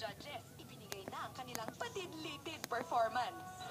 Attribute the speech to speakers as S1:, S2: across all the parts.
S1: judges, ibinigay na ang kanilang patidlitid performance.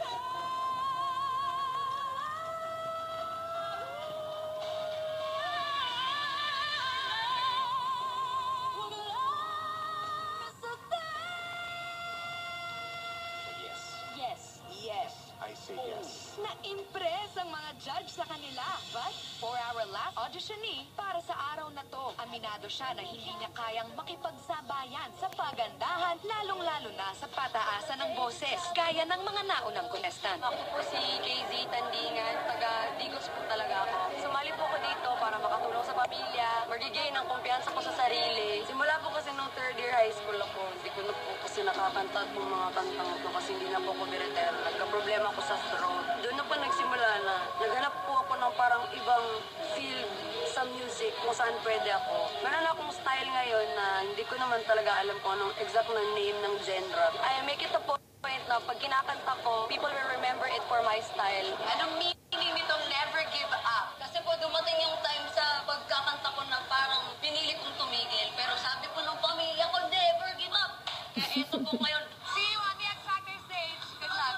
S2: I say yes.
S1: Na-impress ang mga judge sa kanila. But for our last auditionee, para sa araw na to, aminado siya na hindi niya kayang makipagsabayan sa pagandahan, lalong-lalo na sa pataasan ng boses, gaya ng mga naunang contestant.
S3: Ako po si KZ Tandingan, taga Digos po talaga ako. Sumali po ako dito para makatulong sa pamilya, magiging ng kumpiyansa ko sa sarili. Simula po kasi nung third year high school ako, hindi ko na po kasi nakakanta po mga kantang ko kasi hindi na po ko biretero. Nagka-problema ko sa throat. Doon na po nagsimula na. Naghanap po ako ng parang ibang field sa music kung saan pwede ako. Meron akong style ngayon na hindi ko naman talaga alam kung anong exact na name ng genre. I make it a point na pag kinakanta ko, people will remember it for my style. Anong meaning nitong never give up? Kasi po dumating yung time sa pagkakanta ko na parang pinili kong tumigil. Pero sabi po ng pamilya ko, never give up. Kaya ito po ngayon. See you on the X Factor stage. Good luck.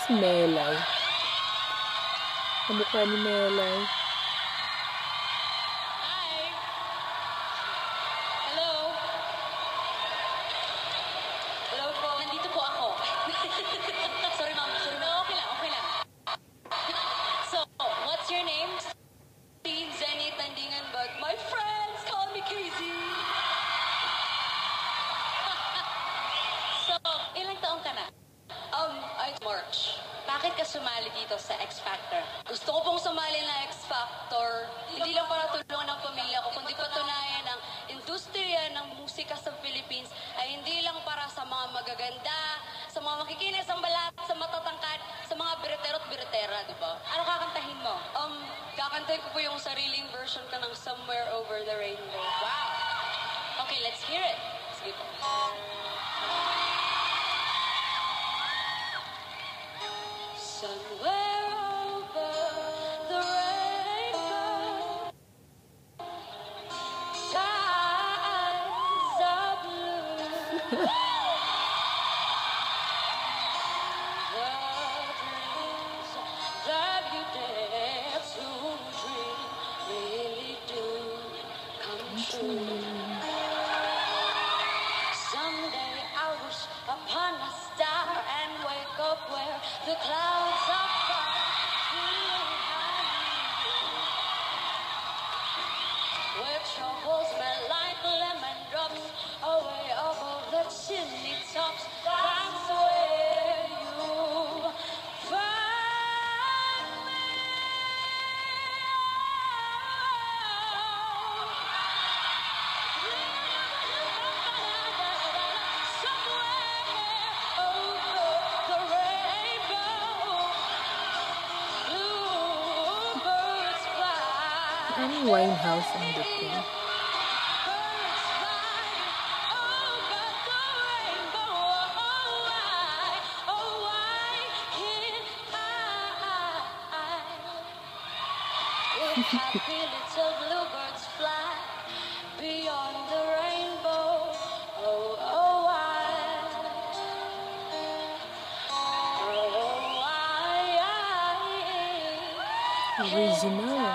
S4: Si Melay. Kamukha ni Melay.
S3: Hi. Hello. Hello po. Nandito po ako. Sorry ma'am. Sorry ma'am. Okay lang. Okay lang. So, what's your name? Zenny Tandingan, but my friends call me KZ. So, ilang taong ka na? March. Bakit ka sumali dito sa X Factor? Gusto ko pong sumali na X Factor, hindi lang para tulungan ng pamilya ko, kundi patunayan ang industriya ng musika sa Philippines ay hindi lang para sa mga magaganda, sa mga makikinis ang balat, sa matatangkad, sa mga biretero at biretera, di ba? Ano kakantahin mo? Kakantahin ko po yung sariling version ka ng Somewhere Over the Rainbow. Wow! Okay, let's hear it. Sige po. Somewhere over the rainbow, skies are blue. The dreams that you dare to dream really do come true. Someday I'll wish upon a star and wake up where the clouds are far behind, where troubles melt like lemon drops away above the chimney tops. That's where you find me.
S4: Amy Winehouse ang dating.
S3: Happy little bluebirds fly beyond the rainbow. Oh, oh, why? Oh, why?
S4: Original.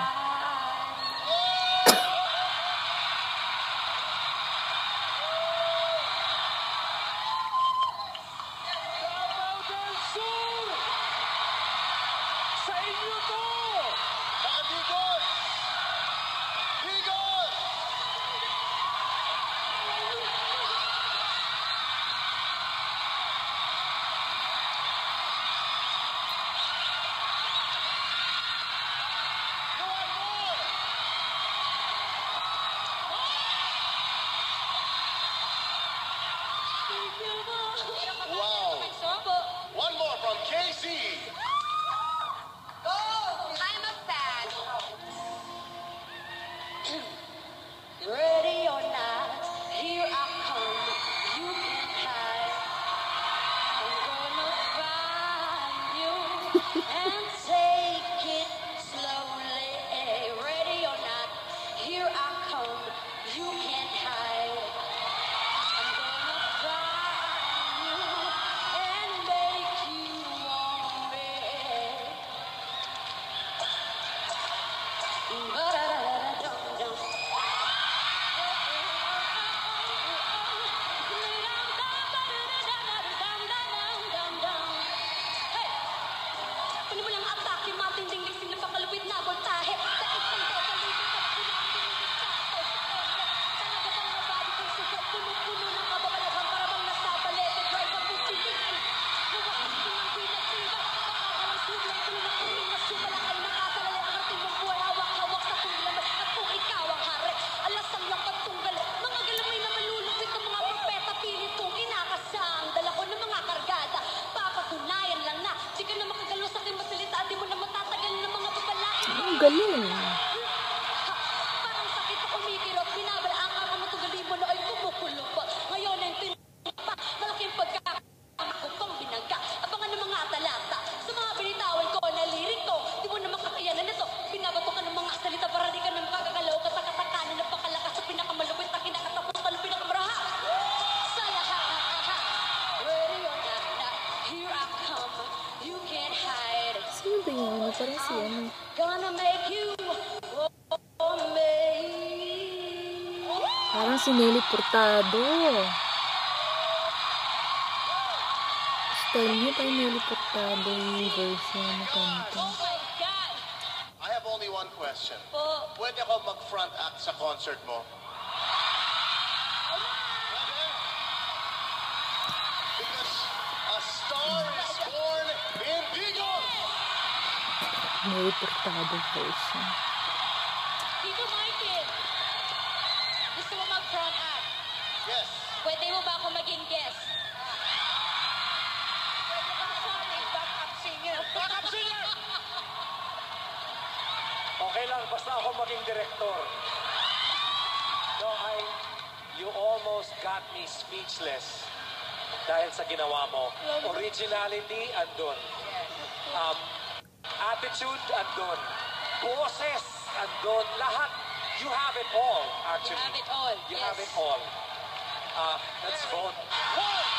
S2: Wow. One more from KC.
S3: Go! I'm a fan. Ready or not, here I come. You can't hide. I'm gonna find you and take it slowly. Ready or not, here I come. You can't hide.
S4: galing.
S3: Parang sakit sa kumikirot, binabalaan ka ng tugali mo na ay kumukulo pa. Ngayon ay tinapa, malaking pagkakako pang binangga. Abangan ng mga talata, sa mga binitawan ko na lirito. Di mo na makakayanan nito, binabato ka ng mga salita para di ka nang magagalaw. Katakatakanan na pakalakas sa pinakamalupit na kinakatapusan ng pinakamaraha. Saya ha ha ha ha, ready or not, here I come, you can't hide.
S4: Sino ba yun? Ano, parang si ano.
S3: Gonna make you for me.
S4: Parang si Nelly Furtado. Style niya parang Nelly Furtado yung version na kanta.
S3: Oh my God!
S2: I have only one question.
S3: Po,
S2: Pwede ako mag-front act sa concert mo? Pwede? Because a star is born in Digos!
S4: Nelly Furtado version.
S3: Tito Martin, gusto mo mag-front act?
S2: Yes.
S3: Pwede mo ba ako maging guest? Pwede ba ako maging backup singer?
S2: Backup singer!
S5: Okay lang, basta ako maging director. No, you almost got me speechless dahil sa ginawa mo. Originality, andun. Attitude, andun. Boses, andun. Lahat. You have it all, actually.
S3: You have it all,
S5: You
S3: yes.
S5: have it all. Let's vote.
S2: 1,